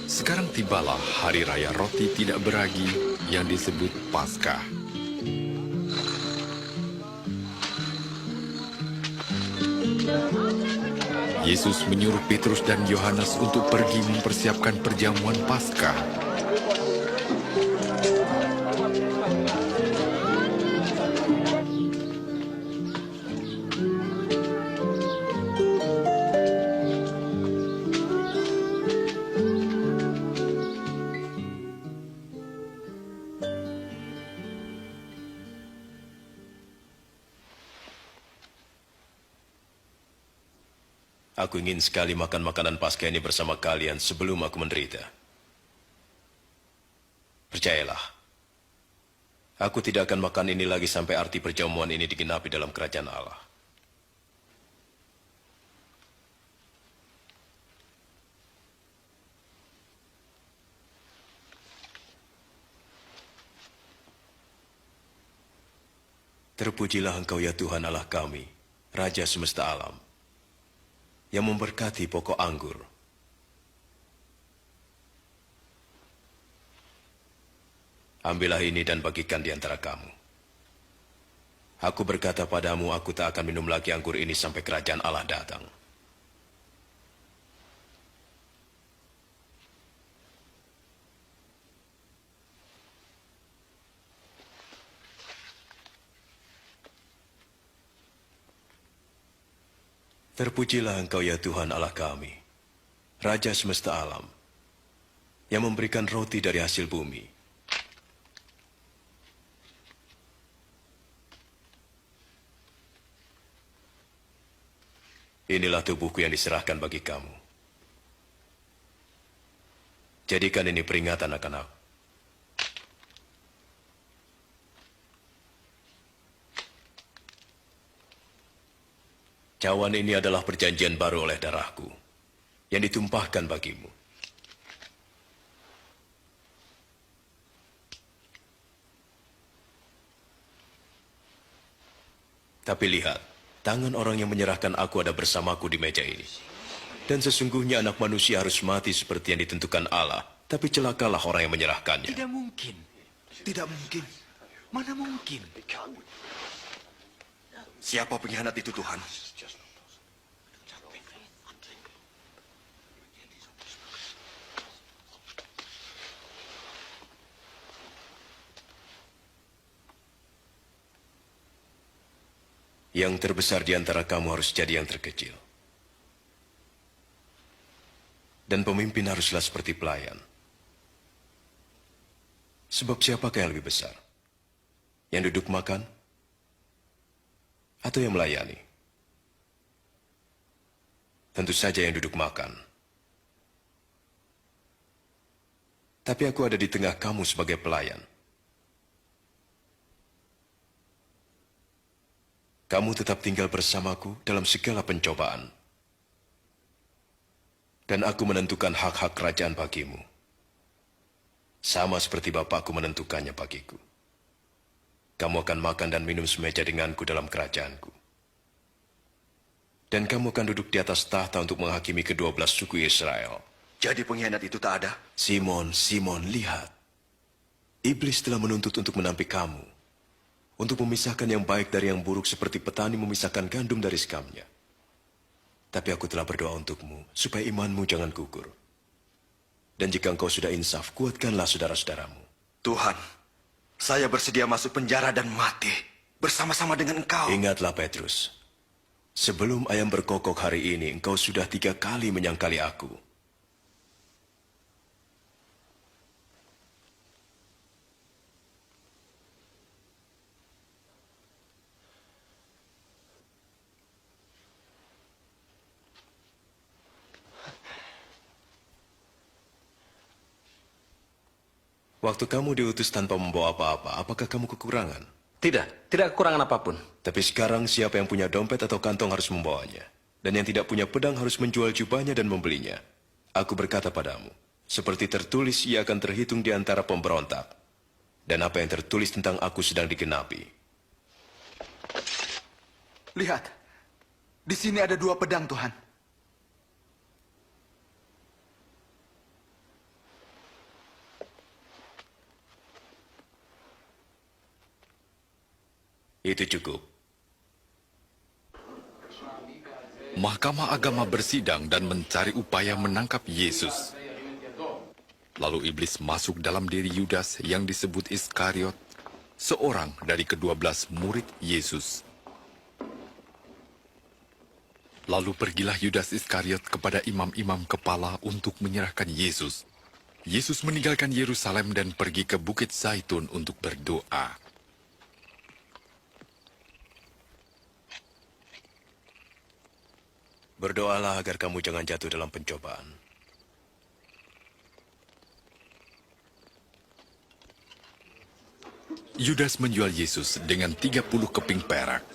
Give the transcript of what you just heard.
Sekarang tibalah hari raya roti tidak beragi yang disebut Paskah. Yesus menyuruh Petrus dan Yohanes untuk pergi mempersiapkan perjamuan Paskah. Aku ingin sekali makan makanan Paskah ini bersama kalian sebelum aku menderita. Percayalah, aku tidak akan makan ini lagi sampai arti perjamuan ini digenapi dalam kerajaan Allah. Terpujilah Engkau ya Tuhan Allah kami, Raja semesta alam, yang memberkati pokok anggur. Ambillah ini dan bagikan di antara kamu. Aku berkata padamu, aku tak akan minum lagi anggur ini sampai kerajaan Allah datang. Terpujilah Engkau ya Tuhan Allah kami, Raja semesta alam, yang memberikan roti dari hasil bumi. Inilah tubuhku yang diserahkan bagi kamu. Jadikan ini peringatan akan aku. Cawan ini adalah perjanjian baru oleh darahku, yang ditumpahkan bagimu. Tapi lihat, tangan orang yang menyerahkan aku ada bersamaku di meja ini. Dan sesungguhnya anak manusia harus mati seperti yang ditentukan Allah, tapi celakalah orang yang menyerahkannya. Tidak mungkin. Tidak mungkin. Mana mungkin? Siapa pengkhianat itu, Tuhan? Yang terbesar di antara kamu harus jadi yang terkecil. Dan pemimpin haruslah seperti pelayan. Sebab siapakah yang lebih besar? Yang duduk makan? Atau yang melayani? Tentu saja yang duduk makan. Tapi aku ada di tengah kamu sebagai pelayan. Kamu tetap tinggal bersamaku dalam segala pencobaan. Dan aku menentukan hak-hak kerajaan bagimu. Sama seperti Bapakku menentukannya bagiku. Kamu akan makan dan minum semeja denganku dalam kerajaanku. Dan kamu akan duduk di atas tahta untuk menghakimi ke-12 suku Israel. Jadi pengkhianat itu tak ada? Simon, Simon, lihat. Iblis telah menuntut untuk menampik kamu. Untuk memisahkan yang baik dari yang buruk seperti petani memisahkan gandum dari sekamnya. Tapi aku telah berdoa untukmu, supaya imanmu jangan gugur. Dan jika engkau sudah insaf, kuatkanlah saudara-saudaramu. Tuhan, saya bersedia masuk penjara dan mati bersama-sama dengan Engkau. Ingatlah Petrus, sebelum ayam berkokok hari ini, engkau sudah 3 kali menyangkali aku. Waktu kamu diutus tanpa membawa apa-apa, apakah kamu kekurangan? Tidak kekurangan apapun. Tapi sekarang siapa yang punya dompet atau kantong harus membawanya. Dan yang tidak punya pedang harus menjual jubahnya dan membelinya. Aku berkata padamu, seperti tertulis ia akan terhitung di antara pemberontak. Dan apa yang tertulis tentang aku sedang digenapi. Lihat, di sini ada 2 pedang, Tuhan. Itu cukup. Mahkamah agama bersidang dan mencari upaya menangkap Yesus. Lalu iblis masuk dalam diri Yudas yang disebut Iskariot, seorang dari ke-12 murid Yesus. Lalu pergilah Yudas Iskariot kepada imam-imam kepala untuk menyerahkan Yesus. Yesus meninggalkan Yerusalem dan pergi ke Bukit Zaitun untuk berdoa. Berdoalah agar kamu jangan jatuh dalam pencobaan. Yudas menjual Yesus dengan 30 keping perak.